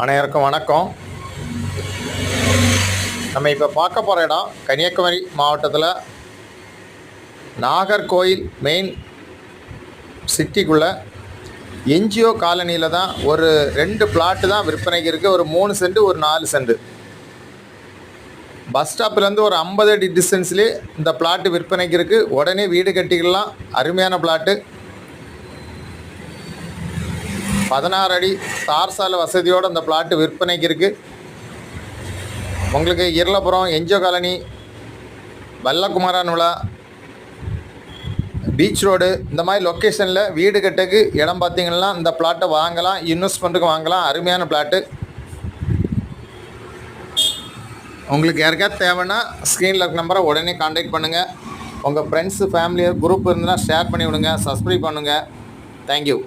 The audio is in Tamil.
அனைவருக்கும் வணக்கம். நம்ம இப்போ பார்க்க போகிற இடம் கன்னியாகுமரி மாவட்டத்தில் நாகர்கோயில் மெயின் சிட்டிக்குள்ளே என்ஜிஓ காலனியில் தான் ஒரு 2 பிளாட்டு தான் விற்பனைக்கு இருக்குது. ஒரு 3 சென்ட் ஒரு 4 சென்ட். பஸ் ஸ்டாப்லேருந்து ஒரு 50 அடி டிஸ்டன்ஸ்லேயே இந்த பிளாட்டு விற்பனைக்கு இருக்குது. உடனே வீடு கட்டிக்கலாம். அருமையான பிளாட்டு. 16 அடி தார்சாலை வசதியோடு அந்த பிளாட்டு விற்பனைக்கு இருக்குது. உங்களுக்கு இருளபுரம், என்ஜிஓ காலனி, வல்லகுமாரன் விழா, பீச் ரோடு இந்த மாதிரி லொக்கேஷனில் வீடு கட்டுக்கு இடம் பார்த்திங்கன்னா இந்த பிளாட்டை வாங்கலாம். இன்வெஸ்ட்மெண்ட்டுக்கு வாங்கலாம். அருமையான பிளாட்டு. உங்களுக்கு யாருக்காவது தேவைன்னா ஸ்க்ரீனில் இருக்க நம்பரை உடனே கான்டாக்ட் பண்ணுங்கள். உங்கள் ஃப்ரெண்ட்ஸு ஃபேமிலி குரூப் இருந்தால் ஷேர் பண்ணி விடுங்க. சப்ஸ்கிரைப் பண்ணுங்கள். தேங்க்யூ.